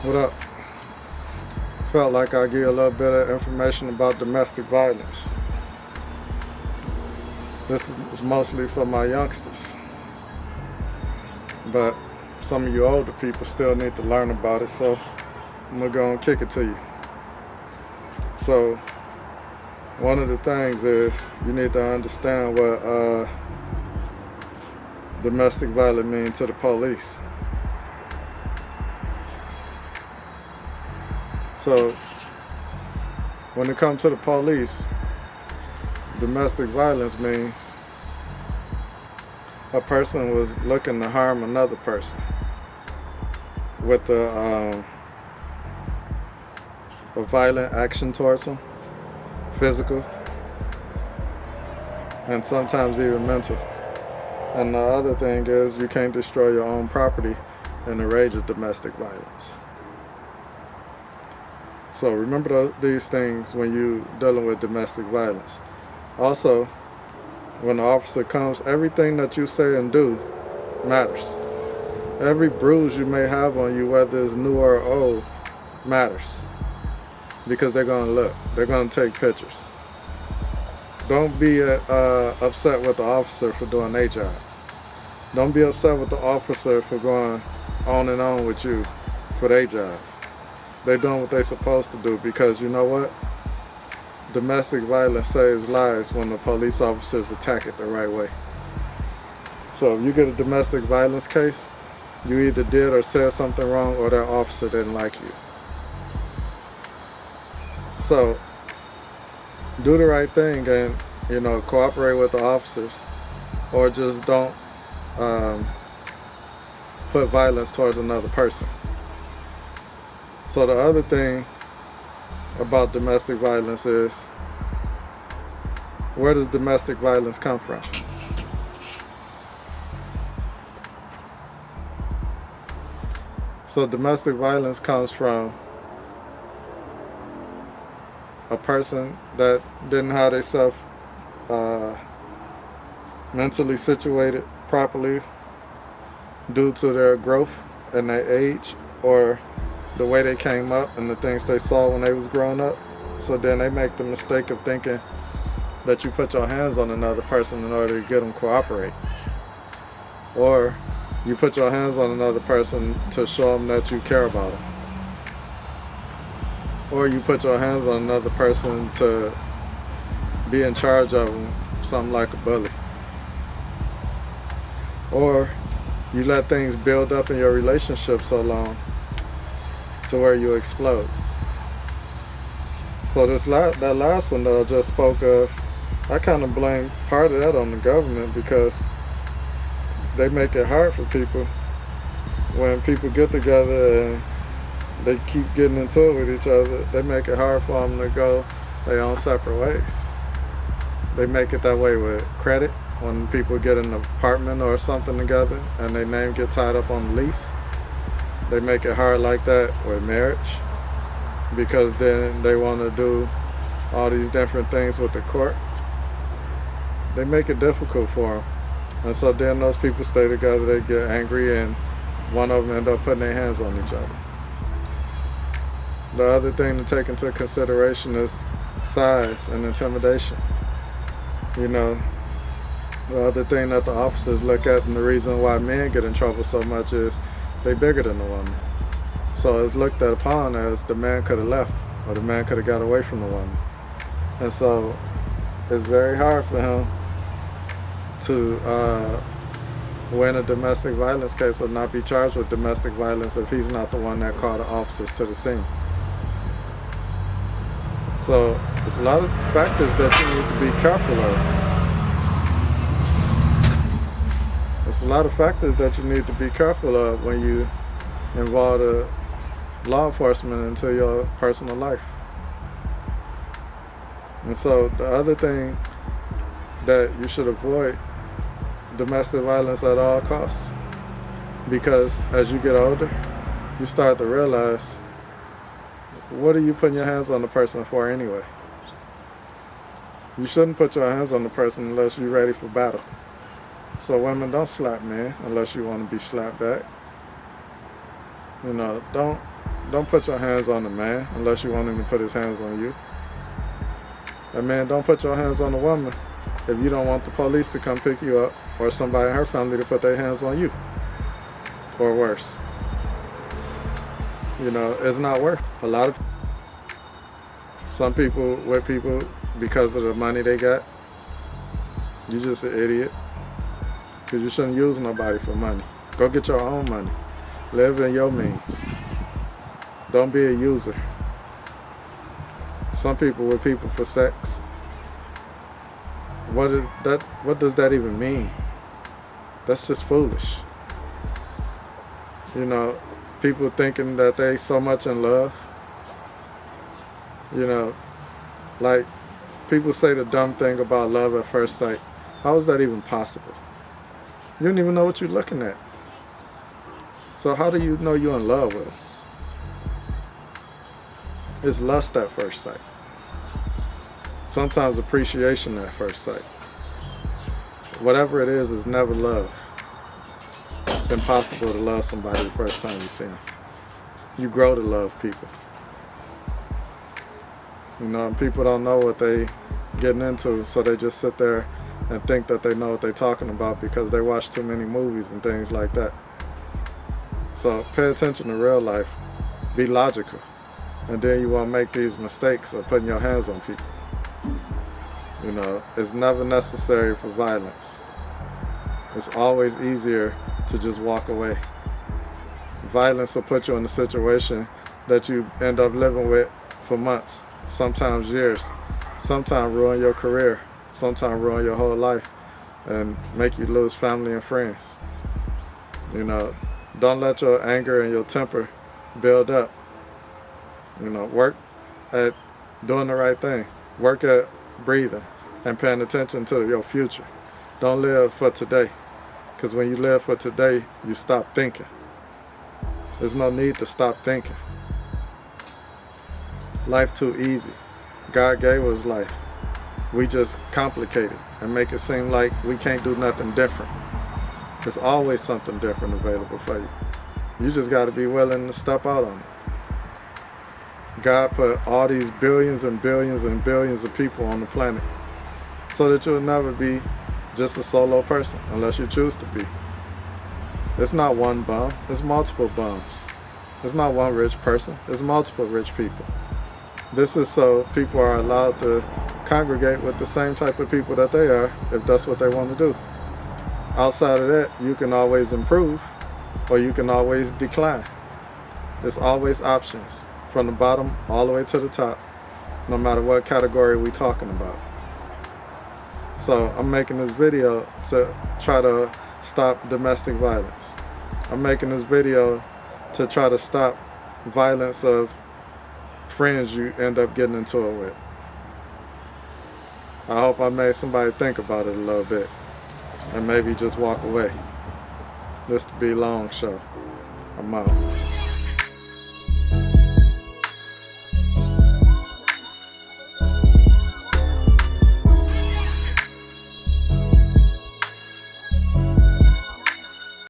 What up? Felt like I'd give you a little bit of information about domestic violence. This is mostly for my youngsters, but some of you older people still need to learn about it, so I'm gonna go and kick it to you. So, one of the things is you need to understand what domestic violence means to the police. So, when it comes to the police, domestic violence means a person was looking to harm another person with a violent action towards them, physical, and sometimes even mental. And the other thing is you can't destroy your own property in the rage of domestic violence. So remember these things when you're dealing with domestic violence. Also, when the officer comes, everything that you say and do matters. Every bruise you may have on you, whether it's new or old, matters. Because they're going to look. They're going to take pictures. Don't be upset with the officer for doing their job. Don't be upset with the officer for going on and on with you for their job. They're doing what they're supposed to do, because you know what? Domestic violence saves lives when the police officers attack it the right way. So if you get a domestic violence case, you either did or said something wrong, or that officer didn't like you. So do the right thing and, cooperate with the officers, or just don't put violence towards another person. So the other thing about domestic violence is, where does domestic violence come from? So domestic violence comes from a person that didn't have themselves mentally situated properly due to their growth and their age, or the way they came up and the things they saw when they was growing up. So then they make the mistake of thinking that you put your hands on another person in order to get them cooperate. Or you put your hands on another person to show them that you care about them. Or you put your hands on another person to be in charge of them, something like a bully. Or you let things build up in your relationship so long to where you explode. So that last one that I just spoke of, I kind of blame part of that on the government, because they make it hard for people when people get together and they keep getting into it with each other. They make it hard for them to go their own separate ways. They make it that way with credit. When people get an apartment or something together and their name get tied up on the lease, they make it hard like that with marriage, because then they want to do all these different things with the court. They make it difficult for them. And so then those people stay together, they get angry, and one of them end up putting their hands on each other. The other thing to take into consideration is size and intimidation. The other thing that the officers look at, and the reason why men get in trouble so much, is they bigger than the woman. So it's looked at upon as the man could have left, or the man could have got away from the woman. And so it's very hard for him to win a domestic violence case or not be charged with domestic violence if he's not the one that called the officers to the scene. So there's a lot of factors that you need to be careful of. There's a lot of factors that you need to be careful of when you involve the law enforcement into your personal life. And so the other thing that you should avoid, domestic violence at all costs, because as you get older, you start to realize, what are you putting your hands on the person for anyway? You shouldn't put your hands on the person unless you're ready for battle. So women, don't slap men unless you want to be slapped back. Don't don't put your hands on the man unless you want him to put his hands on you. And man, don't put your hands on the woman if you don't want the police to come pick you up or somebody in her family to put their hands on you. Or worse. You know, it's not worth it. A lot of some people with people because of the money they got, you just an idiot. Because you shouldn't use nobody for money. Go get your own money. Live in your means. Don't be a user. Some people with people for sex. What is that? What does that even mean? That's just foolish. You know, people thinking that they so much in love. You know, like people say the dumb thing about love at first sight. How is that even possible? You don't even know what you're looking at. So how do you know you're in love with them? It's lust at first sight. Sometimes appreciation at first sight. Whatever it is never love. It's impossible to love somebody the first time you see them. You grow to love people. You know, and people don't know what they getting into, so they just sit there and think that they know what they're talking about because they watch too many movies and things like that. So pay attention to real life. Be logical. And then you won't make these mistakes of putting your hands on people. You know, it's never necessary for violence. It's always easier to just walk away. Violence will put you in a situation that you end up living with for months, sometimes years, sometimes ruin your career, sometimes ruin your whole life, and make you lose family and friends. You know, don't let your anger and your temper build up. You know, work at doing the right thing. Work at breathing and paying attention to your future. Don't live for today. Because when you live for today, you stop thinking. There's no need to stop thinking. Life too easy. God gave us life. We just complicate it and make it seem like we can't do nothing different. There's always something different available for you. You just got to be willing to step out on it. God put all these billions and billions and billions of people on the planet so that you'll never be just a solo person unless you choose to be. It's not one bum, it's multiple bums. It's not one rich person, it's multiple rich people. This is so people are allowed to congregate with the same type of people that they are if that's what they want to do. Outside of that, you can always improve or you can always decline. There's always options from the bottom all the way to the top, no matter what category we're talking about. So I'm making this video to try to stop domestic violence. I'm making this video to try to stop violence of friends you end up getting into it with. I hope I made somebody think about it a little bit and maybe just walk away. This is the BLONGshow. I'm out.